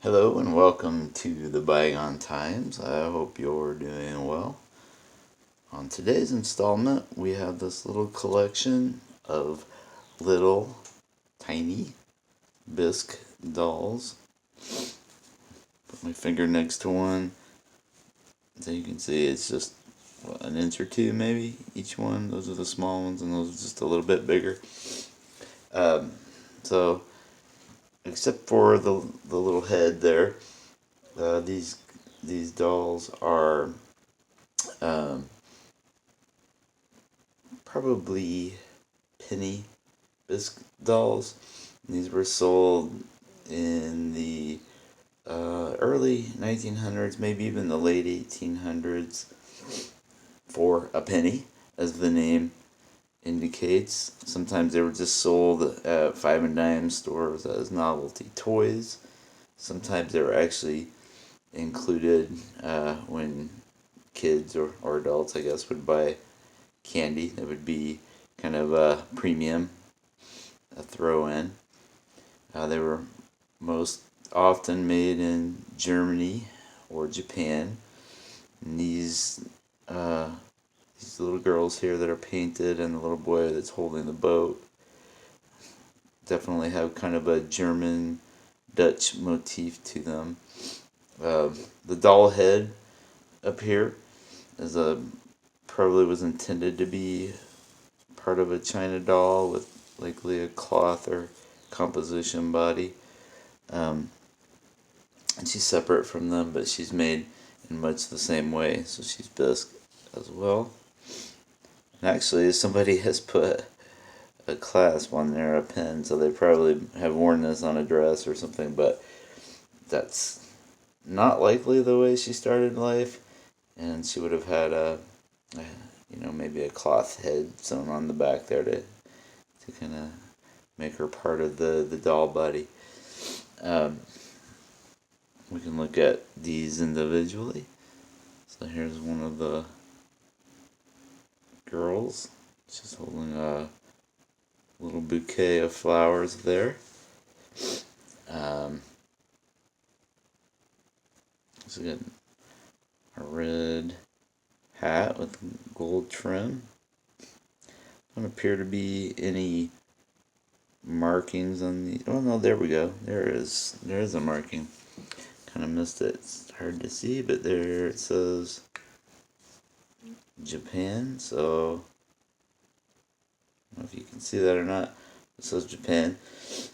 Hello and welcome to the Bygone Times. I hope you're doing well. On today's installment, we have this little collection of little tiny Bisque dolls. Put my finger next to one. So you can see it's just an inch or two maybe each one. Those are the small ones and those are just a little bit bigger. Um, so except for the little head there, these dolls are um, probably penny Bisque dolls. These were sold in the early 1900s, maybe even the late 1800s, for a penny, as the name indicates. Sometimes they were just sold at five and dime stores as novelty toys. Sometimes they were actually included when kids or adults, I guess, would buy candy. That would be kind of a premium, a throw in. They were most often made in Germany or Japan. And these little girls here that are painted and the little boy that's holding the boat definitely have kind of a German Dutch motif to them. The doll head up here is probably was intended to be part of a china doll with likely a cloth or composition body. Um, and she's separate from them, but she's made in much the same way, so she's Bisque as well. And actually, somebody has put a clasp on there, a pin, so they probably have worn this on a dress or something, but that's not likely the way she started life, and she would have had maybe a cloth head sewn on the back there to kind of make her part of the doll body. Um, we can look at these individually. So here's one of the girls. She's holding a little bouquet of flowers there. She's got a red hat with gold trim. Don't appear to be any markings on the. Oh no, there we go. There is a marking. Kind of missed it. It's hard to see, but there it says Japan. So I don't know if you can see that or not. It says Japan.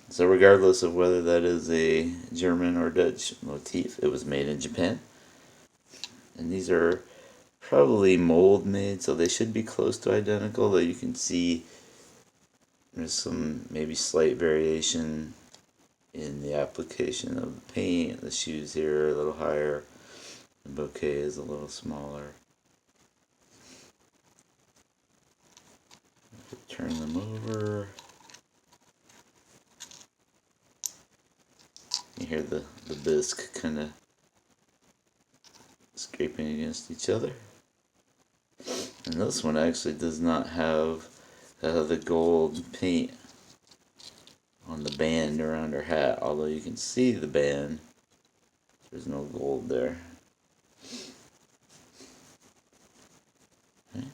So regardless of whether that is a German or Dutch motif, it was made in Japan. And these are probably mold made, so they should be close to identical, though you can see there's some maybe slight variation in the application of the paint. The shoes here are a little higher. The bouquet is a little smaller. Turn them over. You hear the bisque kind of scraping against each other. And this one actually does not have the gold paint on the band around her hat, although you can see the band. There's no gold there. Okay.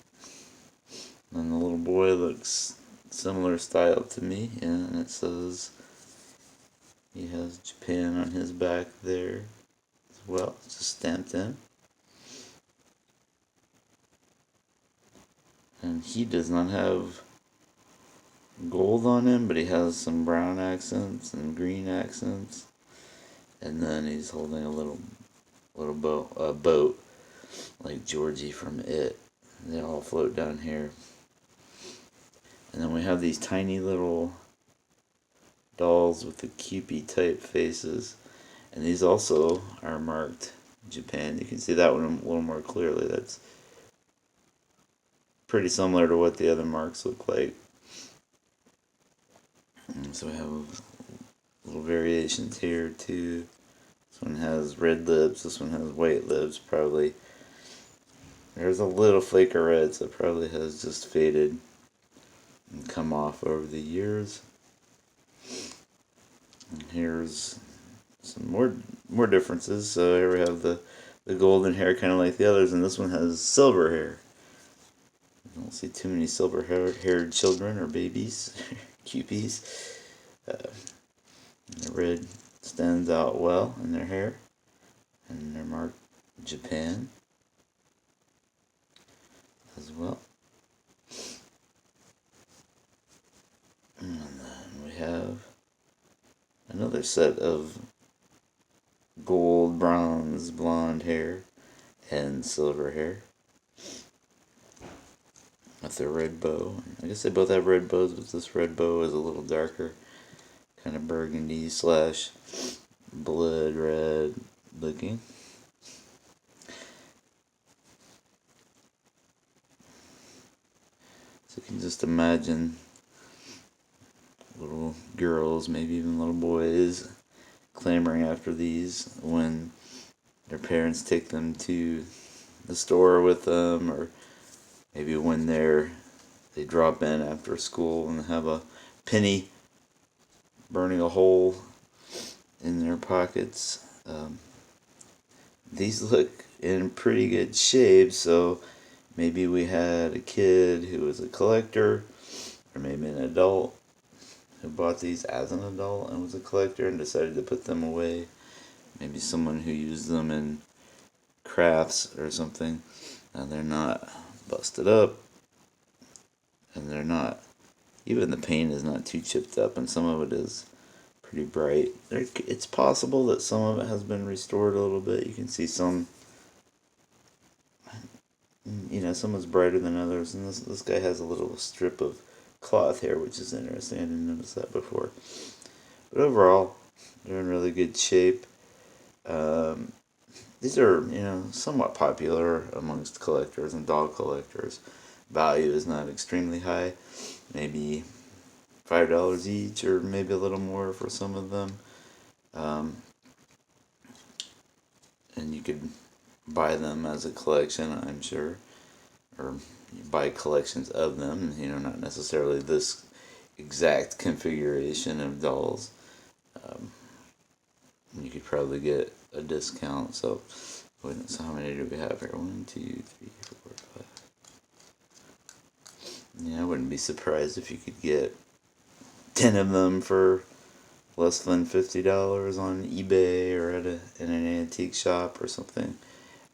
And the little boy looks similar style to me, and it says he has Japan on his back there as well. It's just stamped in. And he does not have gold on him, but he has some brown accents and green accents. And then he's holding a little boat like Georgie from It. They all float down here. And then we have these tiny little dolls with the Cupid type faces. And these also are marked Japan. You can see that one a little more clearly. That's pretty similar to what the other marks look like. And so we have little variations here too. This one has red lips, this one has white lips, probably. There's a little flake of red, so it probably has just faded and come off over the years. And here's some more differences. So here we have the golden hair, kind of like the others, and this one has silver hair. I don't see too many silver haired children or babies, cupies. The red stands out well in their hair, and they're marked Japan as well. And then we have another set of gold, bronze, blonde hair and silver hair with their red bow. I guess they both have red bows, but this red bow is a little darker, kind of burgundy slash blood red looking. So you can just imagine little girls, maybe even little boys, clamoring after these when their parents take them to the store with them, or maybe when they drop in after school and have a penny burning a hole in their pockets. These look in pretty good shape, so maybe we had a kid who was a collector, or maybe an adult who bought these as an adult and was a collector and decided to put them away. Maybe someone who used them in crafts or something, and they're not busted up, and they're not, even the paint is not too chipped up, and some of it is pretty bright. It's possible that some of it has been restored a little bit. You can see some, some is brighter than others, and this guy has a little strip of cloth here, which is interesting. I didn't notice that before. But overall, they're in really good shape. These are, somewhat popular amongst collectors and doll collectors. Value is not extremely high, maybe $5 each, or maybe a little more for some of them. And you could buy them as a collection, I'm sure, or you buy collections of them. Not necessarily this exact configuration of dolls. You could probably get a discount. So how many do we have here? 1, 2, 3, 4, 5. Yeah, I wouldn't be surprised if you could get 10 of them for less than $50 on eBay or in an antique shop or something.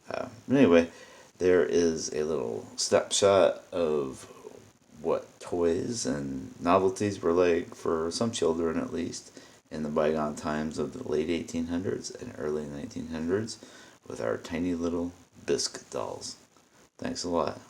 But anyway, there is a little snapshot of what toys and novelties were like for some children, at least, in the bygone times of the late 1800s and early 1900s with our tiny little Bisque dolls. Thanks a lot.